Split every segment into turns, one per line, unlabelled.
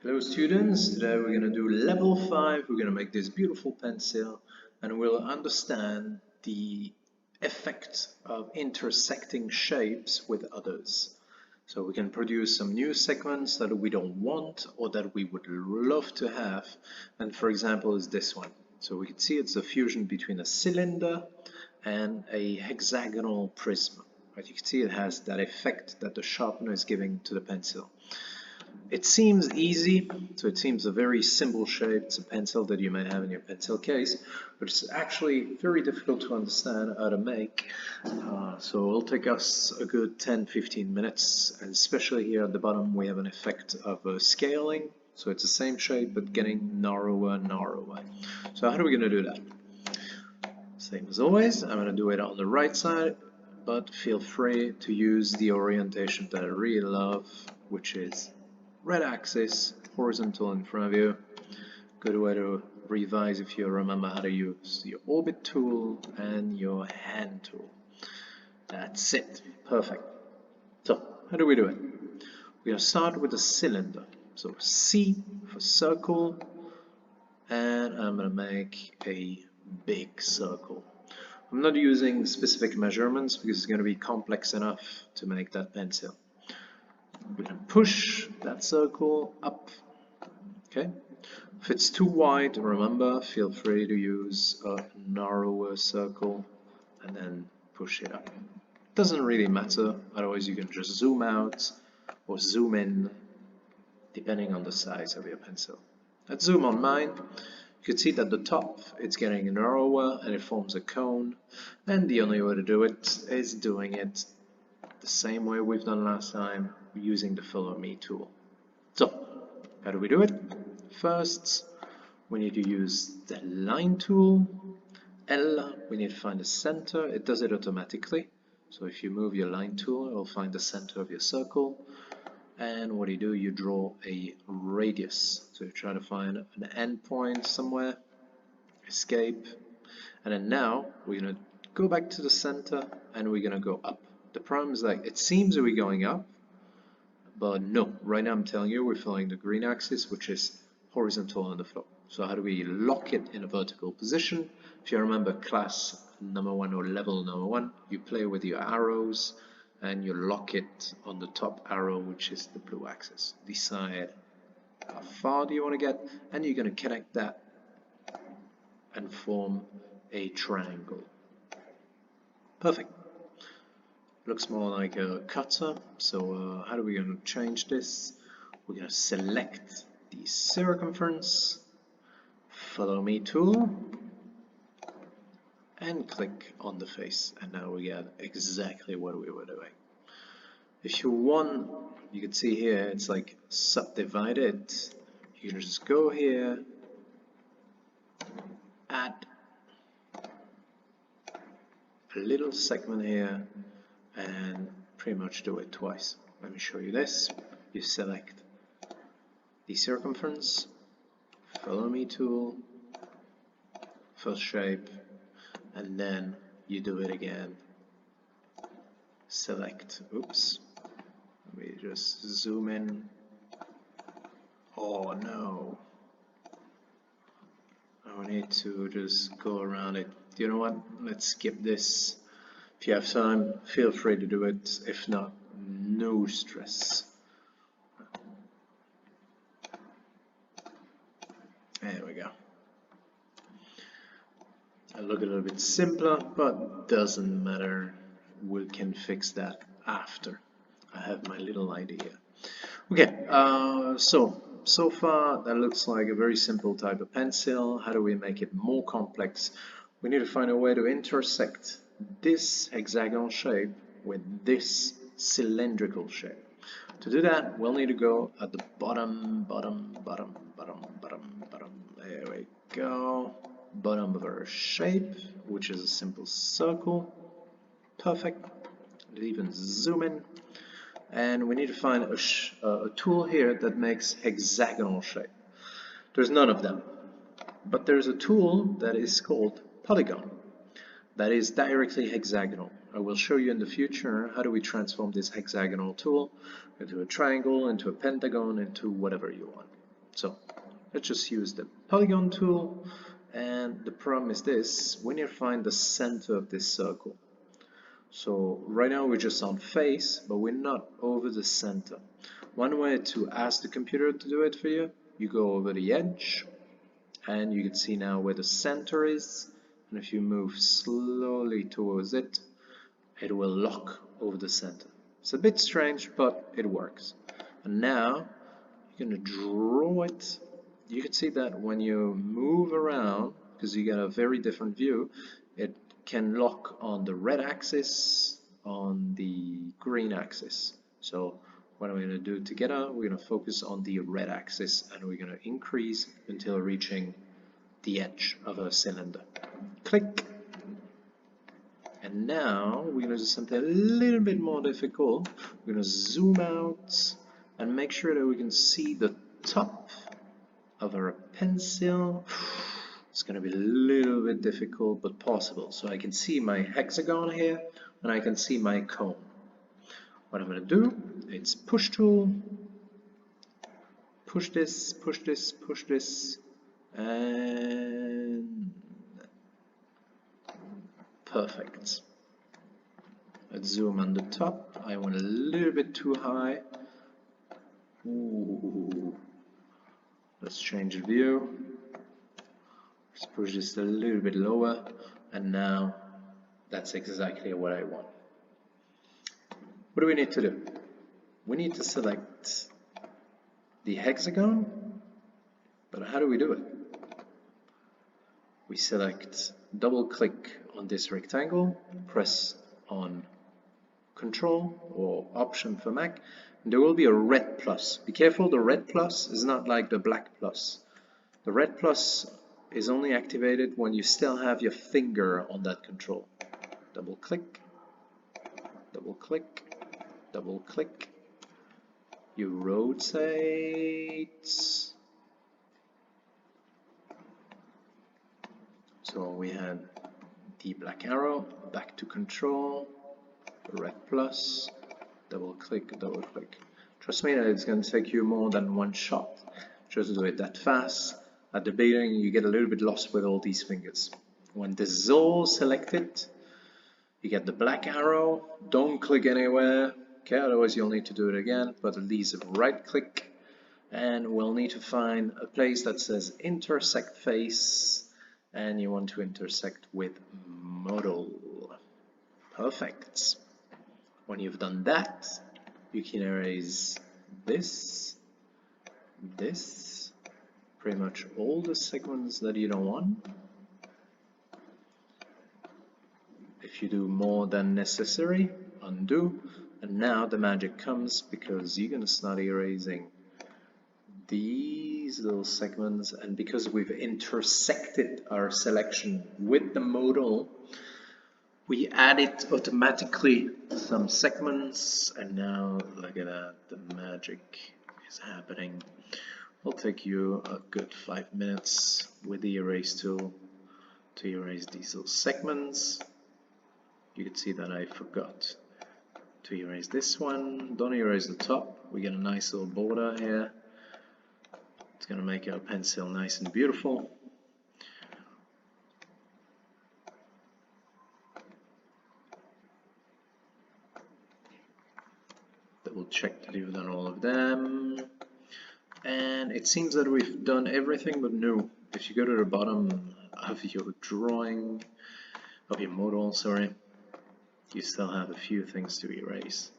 Hello students, today we're going to do level 5, we're going to make this beautiful pencil and we'll understand the effect of intersecting shapes with others. So we can produce some new segments that we don't want or that we would love to have, and for example is this one. So we can see it's a fusion between a cylinder and a hexagonal prism. As you can see, it has that effect that the sharpener is giving to the pencil. It seems easy, so it seems a very simple shape. It's a pencil that you may have in your pencil case, but it's actually very difficult to understand how to make. So it'll take us a good 10-15 minutes, and especially here at the bottom we have an effect of scaling. So it's the same shape but getting narrower and narrower. So how are we going to do that? Same as always, I'm going to do it on the right side, but feel free to use the orientation that I really love, which is red axis, horizontal in front of you. Good way to revise if you remember how to use your orbit tool and your hand tool. That's it. Perfect. So, how do we do it? We're going to start with a cylinder. So C for circle, and I'm going to make a big circle. I'm not using specific measurements because it's going to be complex enough to make that pencil. We can push that circle up. Okay. If it's too wide, remember, feel free to use a narrower circle and then push it up. Doesn't really matter, otherwise you can just zoom out or zoom in depending on the size of your pencil. Let's zoom on mine. You can see that the top it's getting narrower and it forms a cone, and the only way to do it is doing it the same way we've done last time, using the follow me tool. So, how do we do it? First, we need to use the line tool. L, we need to find the center. It does it automatically. So if you move your line tool, it will find the center of your circle. And what do? You draw a radius. So you try to find an end point somewhere, escape. And then now we're going to go back to the center and we're going to go up. The problem is that it seems we're going up, but no. Right now I'm telling you we're following the green axis, which is horizontal on the floor. So how do we lock it in a vertical position? If you remember class number 1 or level number 1, you play with your arrows and you lock it on the top arrow, which is the blue axis. Decide how far do you want to get, and you're going to connect that and form a triangle. Perfect. Looks more like a cutter. So how are we going to change this? We're going to select the circumference, follow me tool, and click on the face, and now we get exactly what we were doing. If you want, you can see here it's like subdivided. You can just go here, add a little segment here, and pretty much do it twice. Let me show you this. You select the circumference, follow me tool, first shape, and then you do it again. Select, oops, let me just zoom in. Oh no, I need to just go around it. You know what, let's skip this. If you have time, feel free to do it. If not, no stress. There we go. I look a little bit simpler, but doesn't matter. We can fix that after. I have my little idea. Okay, so far that looks like a very simple type of pencil. How do we make it more complex? We need to find a way to intersect this hexagonal shape with this cylindrical shape. To do that, we'll need to go at the bottom. There we go. Bottom of our shape, which is a simple circle. Perfect. Let's even zoom in. And we need to find a tool here that makes hexagonal shape. There's none of them. But there's a tool that is called polygon. That is directly hexagonal. I will show you in the future how do we transform this hexagonal tool into a triangle, into a pentagon, into whatever you want. So let's just use the polygon tool, and the problem is this: we need to find the center of this circle. So right now we're just on face, but we're not over the center. One way to ask the computer to do it for you, you go over the edge, and you can see now where the center is, and if you move slowly towards it, it will lock over the center. It's a bit strange, but it works. And now you're going to draw it. You can see that when you move around, because you get a very different view, it can lock on the red axis, on the green axis. So what we're going to do together, we're going to focus on the red axis, and we're going to increase until reaching the edge of a cylinder. Click. And now we're going to do something a little bit more difficult. We're going to zoom out and make sure that we can see the top of our pencil. It's going to be a little bit difficult, but possible. So I can see my hexagon here, and I can see my cone. What I'm going to do, it's push tool, push this, push this, push this, and perfect. Let's zoom on the top. I went a little bit too high. Ooh. Let's change the view. Let's push this a little bit lower, and now that's exactly what I want. What do we need to do? We need to select the hexagon, but how do we do it? We select, double click on this rectangle, press on Control or Option for Mac, and there will be a red plus. Be careful, the red plus is not like the black plus. The red plus is only activated when you still have your finger on that control. Double click, double click, double click. You rotate. So we had the black arrow, back to control, the red plus, double click, double click. Trust me that it's going to take you more than one shot. Just do it that fast. At the beginning you get a little bit lost with all these fingers. When this is all selected, you get the black arrow, don't click anywhere, okay, otherwise you'll need to do it again, but at least right click, and we'll need to find a place that says intersect face, and you want to intersect with model. Perfect. When you've done that, you can erase this, pretty much all the segments that you don't want. If you do more than necessary, undo, and now the magic comes because you're going to start erasing these little segments, and because we've intersected our selection with the modal, we added automatically some segments, and now look at that, the magic is happening. It'll take you a good 5 minutes with the erase tool to erase these little segments. You can see that I forgot to erase this one. Don't erase the top. We get a nice little border here. It's going to make our pencil nice and beautiful. Double check that you've done all of them. And it seems that we've done everything but no. If you go to the bottom of your drawing, of your model, sorry, you still have a few things to erase.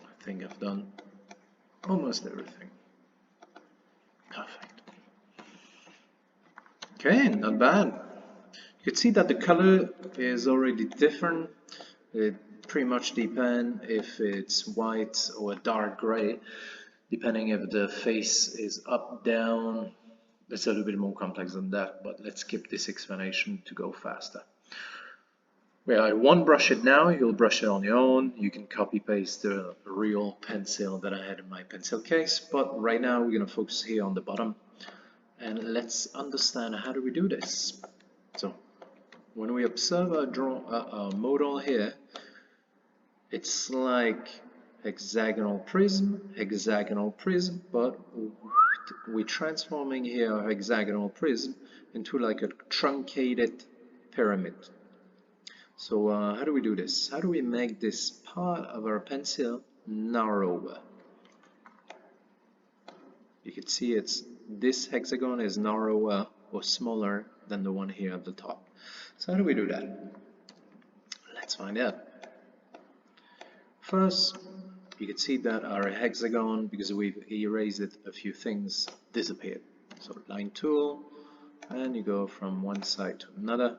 I think I've done almost everything. Perfect. Okay, not bad. You can see that the color is already different. It pretty much depends if it's white or dark gray, depending if the face is up, down. It's a little bit more complex than that, but let's skip this explanation to go faster. Well, I won't brush it now, you'll brush it on your own. You can copy paste the real pencil that I had in my pencil case, but right now we're going to focus here on the bottom, and let's understand how do we do this. So when we observe our model here, it's like hexagonal prism, but we're transforming here a hexagonal prism into like a truncated pyramid. So how do we do this? How do we make this part of our pencil narrower? You can see this hexagon is narrower or smaller than the one here at the top. So how do we do that? Let's find out. First, you can see that our hexagon, because we've erased it, a few things disappeared. So line tool, and you go from one side to another,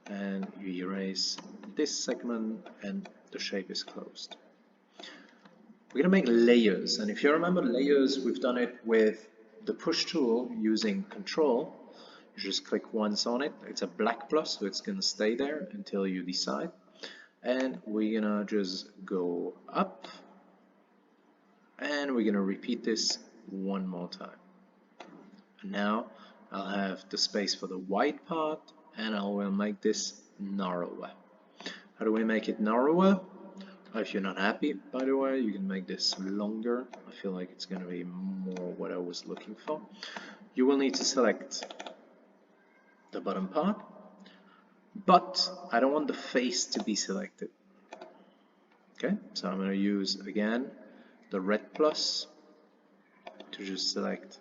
and you erase this segment, and the shape is closed. We're going to make layers, and if you remember layers, we've done it with the push tool using control. You just click once on it. It's a black plus, so it's going to stay there until you decide. And we're going to just go up, and we're going to repeat this one more time. And now I'll have the space for the white part, and I will make this narrower. How do we make it narrower? If you're not happy, by the way, you can make this longer. I feel like it's going to be more what I was looking for. You will need to select the bottom part, but I don't want the face to be selected. Okay, so I'm going to use again the red plus to just select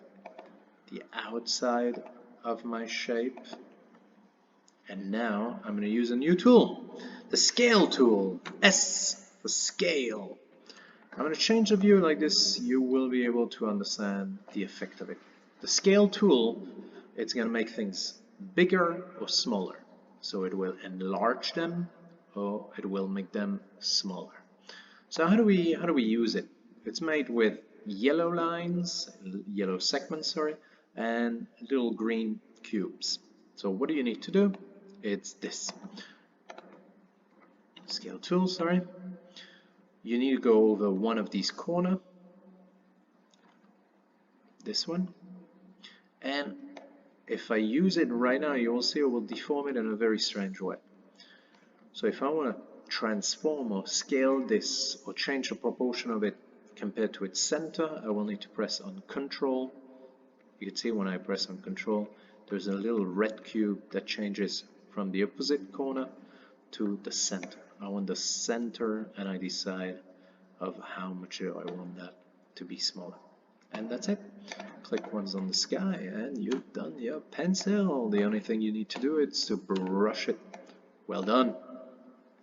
the outside of my shape. And now I'm going to use a new tool, the scale tool, S for scale. I'm going to change the view like this. You will be able to understand the effect of it. The scale tool, it's going to make things bigger or smaller. So it will enlarge them or it will make them smaller. So how do we use it? It's made with yellow lines, yellow segments, sorry, and little green cubes. So what do you need to do? It's this. Scale tool, sorry. You need to go over one of these corners, this one, and if I use it right now, you will see it will deform it in a very strange way. So if I want to transform or scale this or change the proportion of it compared to its center, I will need to press on Control. You can see when I press on Control, there's a little red cube that changes from the opposite corner to the center. I want the center, and I decide of how much I want that to be smaller. And that's it. Click once on the sky and you've done your pencil. The only thing you need to do is to brush it. Well done.